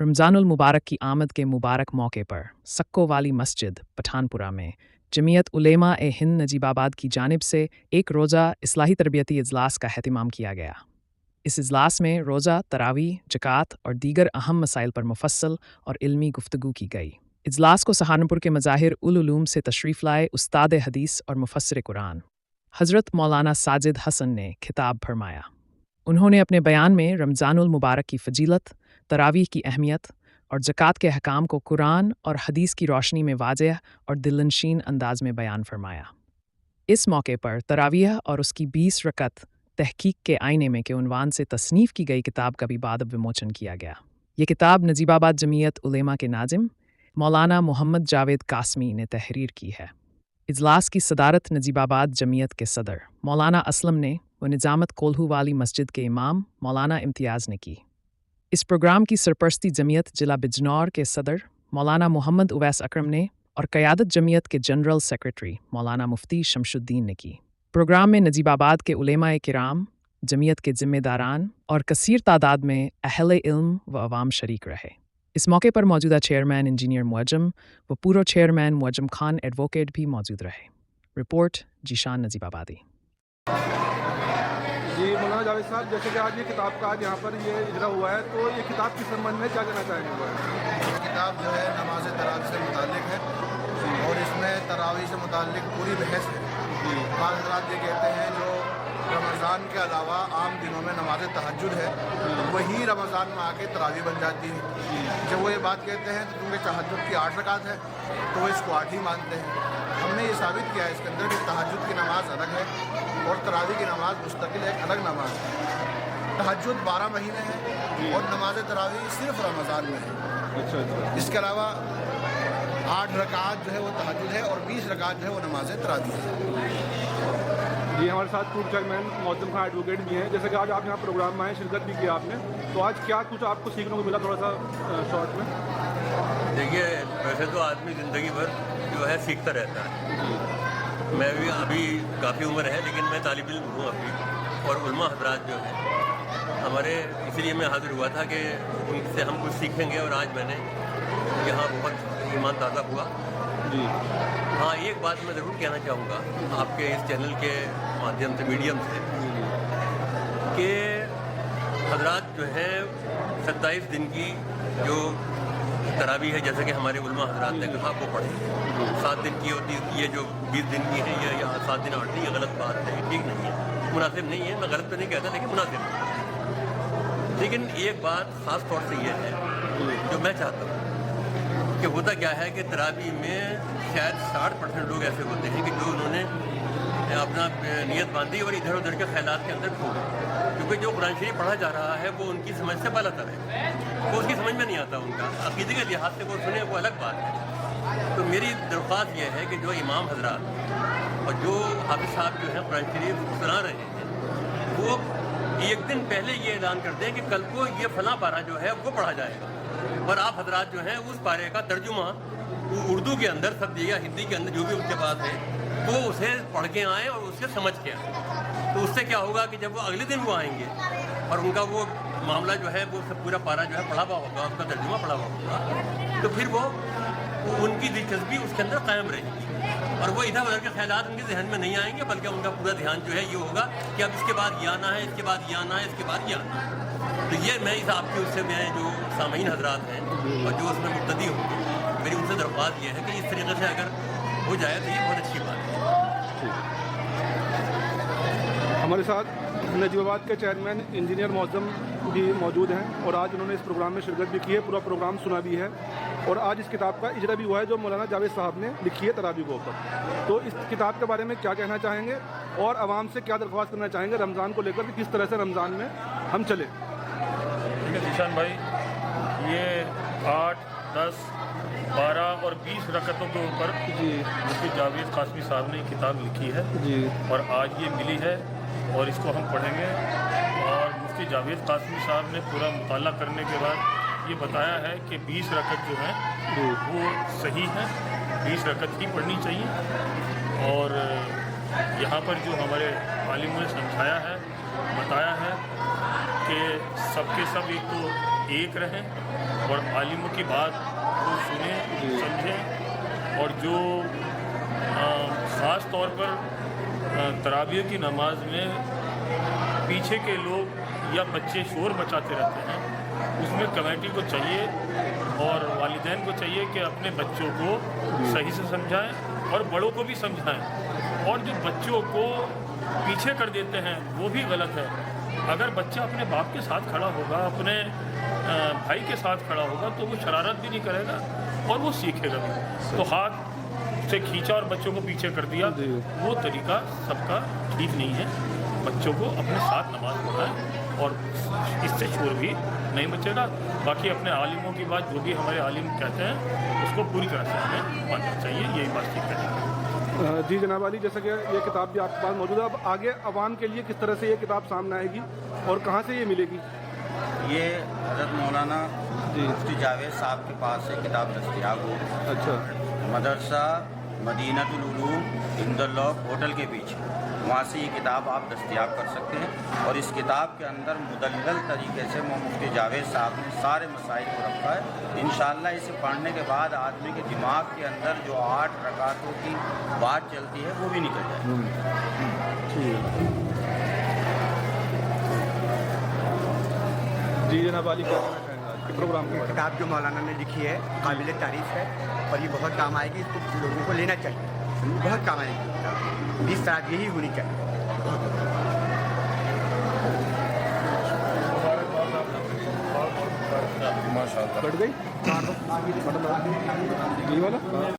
रमज़ानुल मुबारक की आमद के मुबारक मौके पर सक्को वाली मस्जिद पठानपुरा में जमीयत उलेमा ए हिंद नजीबाबाद की जानिब से एक रोज़ा इस्लाही तरबियती इजलास का एहतमाम किया गया। इस इजलास में रोज़ा, तरावी, ज़कात और दीगर अहम मसाइल पर मुफस्सल और इल्मी गुफ्तगू की गई। इजलास को सहारनपुर के मज़ाहिर उल उलूम से तशरीफ़ लाए उस्ताद हदीस और मुफस्सिर कुरान हज़रत मौलाना साजिद हसन ने खिताब फरमाया। उन्होंने अपने बयान में रमज़ानुल मुबारक की फ़जीलत, तरावीह की अहमियत और ज़कात के अहकाम को कुरान और हदीस की रोशनी में वाज़ेह और दिलनशीन अंदाज में बयान फरमाया। इस मौके पर तरावीह और उसकी 20 रकत तहकीक के आईने में के उन्वान से तसनीफ़ की गई किताब का भी बाद विमोचन किया गया। ये किताब नजीबाबाद जमीयत उलेमा के नाजिम मौलाना मोहम्मद जावेद कासमी ने तहरीर की है। इजलास की सदारत नजीबाबाद जमीयत के सदर मौलाना असलम ने व निजामत कोल्हू वाली मस्जिद के इमाम मौलाना इम्तियाज़ ने की। इस प्रोग्राम की सरपरस्ती जमीयत जिला बिजनौर के सदर मौलाना मोहम्मद उवैस अकरम ने और क़यादत जमीयत के जनरल सेक्रेटरी मौलाना मुफ्ती शमशुद्दीन ने की। प्रोग्राम में नजीबाबाद के उलेमाए किराम, जमीयत के ज़िम्मेदारान और कसीर तादाद में अहले इल्म व अवाम शरीक रहे। इस मौके पर मौजूदा चेयरमैन इंजीनियर मुअज्जम व पूर्व चेयरमैन मुअज्जम खान एडवोकेट भी मौजूद रहे। रिपोर्ट जीशान नजीबाबादी। जी मौलाना जावेद साहब, जैसे कि आज ये किताब का आज यहाँ पर ये इजरा हुआ है, तो ये किताब के संबंध में क्या कहना चाहेंगे? ये किताब जो है नमाज तरावी से मुतालिक है और इसमें तरावी से मुतालिक पूरी बहस है। बाज़ हज़रात ये कहते हैं जो रमज़ान के अलावा आम दिनों में नमाज तहज्जुद है वही रमज़ान में आके तरावी बन जाती है। जब वो ये बात कहते हैं तो क्योंकि तहज्जुद की 8 रकात है तो वो इसको 8 ही मानते हैं। हमने ये साबित किया है इसके अंदर कि तहज्जुद की नमाज अलग है और तरावी की नमाज मुस्तकिल एक अलग नमाज है। तहज्जुद 12 महीने है और नमाज तरावी सिर्फ रमज़ान में है। अच्छा। इसके अलावा 8 रकात जो है वो तहज्जुद है और 20 रकात जो है वो नमाज तरावी है। जी हमारे साथ पूर्व चेयरमैन मुअज्जम खान एडवोकेट भी हैं। जैसे कि आज आप यहाँ प्रोग्राम में आए, शिरकत भी किया आपने, तो आज क्या कुछ आपको सीखने को मिला थोड़ा सा शॉर्ट में? देखिए, वैसे तो आदमी ज़िंदगी भर जो है सीखता रहता है। मैं भी अभी काफ़ी उम्र है लेकिन मैं तालिब इल्म हूँ अभी, और उलमा हज़रात जो हैं हमारे, इसलिए मैं हाज़िर हुआ था कि उनसे हम कुछ सीखेंगे, और आज मैंने यहाँ बहुत ईमान ताज़ा हुआ जी। हाँ, एक बात मैं ज़रूर कहना चाहूँगा आपके इस चैनल के माध्यम से, मीडियम से, कि हज़रात जो हैं 27 दिन की जो तरावी है, जैसे कि हमारे उलमा हज़रात ने कहा, वो पढ़ें। 7 दिन की होती है, ये जो 20 दिन की है या 7 दिन 8 दिन, ये गलत बात है, ठीक नहीं है, मुनासिब नहीं है। मैं गलत तो नहीं कहता लेकिन मुनासिब नहीं। लेकिन एक बात ख़ास तौर से ये है जो मैं चाहता हूँ कि होता क्या है कि तरावी में शायद 60% लोग ऐसे होते हैं कि जो उन्होंने अपना नियत बांधी और इधर उधर के ख्यालात के अंदर खो गए, क्योंकि जो कुरान शरीफ पढ़ा जा रहा है वो उनकी समझ से बालातर है, वो उसकी समझ में नहीं आता। उनका अक़ीदे के लिहाज से वो सुने वो अलग बात है। तो मेरी दरख्वास्त ये है कि जो इमाम हज़रात और जो हाफिज़ साहब जो हैं कुरान शरीफ सुना रहे हैं, वो एक दिन पहले ये ऐलान कर दें कि कल को ये फ़लाँ पारा जो है वो पढ़ा जाएगा, और आप हज़रात जो हैं उस पारे का तर्जुमा उर्दू के अंदर सब या हिंदी के अंदर जो भी उनके पास है वो उसे पढ़ के आएँ और उससे समझ के आएँ। तो उससे क्या होगा कि जब वो अगले दिन वो आएंगे और उनका वो मामला जो है वो सब पूरा पारा जो है पढ़ा हुआ होगा, उसका तर्जुमा पढ़ा हुआ होगा, तो फिर वो उनकी दिलचस्पी उसके अंदर कायम रहेगी और वो इधर उधर के ख्यालात उनके जहन में नहीं आएंगे, बल्कि उनका पूरा ध्यान जो है ये होगा कि अब इसके बाद ये आना है, इसके बाद ये आना है, इसके बाद ये आना है। तो ये मैं इस आपके उससे मैं जो सामीन हज़रात हैं और जो उसमें मुक्तदी होंगे, मेरी उनसे दरख्वास्त ये है कि इस तरीके से अगर हो जाए तो ये बहुत अच्छी बात है। हमारे साथ नजीबाबाद के चेयरमैन इंजीनियर मुअज्जम भी मौजूद हैं और आज उन्होंने इस प्रोग्राम में शिरकत भी की है, पूरा प्रोग्राम सुना भी है, और आज इस किताब का इजरा भी हुआ है जो मौलाना जावेद साहब ने लिखी है तरावी के ऊपर। तो इस किताब के बारे में क्या कहना चाहेंगे और आवाम से क्या दरख्वास्त करना चाहेंगे रमज़ान को लेकर कि किस तरह से रमज़ान में हम चले? ठीक है जीशान भाई, ये 8, 10, 12 और 20 रकतों के ऊपर जी मुफ्ती जावेद कासमी साहब ने किताब लिखी है जी, और आज ये मिली है और इसको हम पढ़ेंगे। और मुफ्ती जावेद कासमी साहब ने पूरा मुताला करने के बाद ये बताया है कि 20 रकत जो है वो सही है, 20 रकत ही पढ़नी चाहिए। और यहाँ पर जो हमारे आलिमों ने समझाया है, बताया है कि सबके सब एक तो एक रहें और आलिमों की बात को सुने, समझें, और जो ख़ास तौर पर तरावियों की नमाज में पीछे के लोग या बच्चे शोर मचाते रहते हैं, उसमें कमेटी को चाहिए और वालिदैन को चाहिए कि अपने बच्चों को सही से समझाएं और बड़ों को भी समझाएं। और जो बच्चों को पीछे कर देते हैं वो भी गलत है। अगर बच्चा अपने बाप के साथ खड़ा होगा, अपने भाई के साथ खड़ा होगा, तो वो शरारत भी नहीं करेगा और वो सीखेगा भी। तो हाथ से खींचा और बच्चों को पीछे कर दिया, वो तरीका सबका ठीक नहीं है। बच्चों को अपने साथ नमाज पढ़ाएं और इससे शोर भी नहीं बचेगा। बाकी अपने आलिमों की बात, जो भी हमारे आलिम कहते हैं, उसको पूरी तरह से हमें मानना चाहिए, यही बात ठीक है। जी जनाब वाली, जैसा कि ये किताब भी आपके पास मौजूद है, अब आगे अवाम के लिए किस तरह से ये किताब सामने आएगी और कहाँ से ये मिलेगी? ये हज़रत मौलाना मुफ्ती जावेद साहब के पास से किताब दस्तयाब हो। अच्छा। मदरसा मदीनतुल उलूम इंदौर होटल के पीछे, वहाँ से ये किताब आप दस्तयाब कर सकते हैं। और इस किताब के अंदर मुदल्लल तरीके से मुफ्ती जावेद साहब ने सारे मसाइल को रखा है। इंशाअल्लाह इसे पढ़ने के बाद आदमी के दिमाग के अंदर जो 8 रकातों की बात चलती है वो भी निकल जाएगी। जी जनाब वाली, क्या कहना चाहेंगे आज के प्रोग्राम के बारे में? किताब जो मौलाना ने लिखी है काबिल तारीफ़ है और ये बहुत काम आएगी, इसको लोगों को लेना चाहिए, बहुत काम आएगी किताब। 20 तरह यही होनी चाहिए। कट गई? ये वाला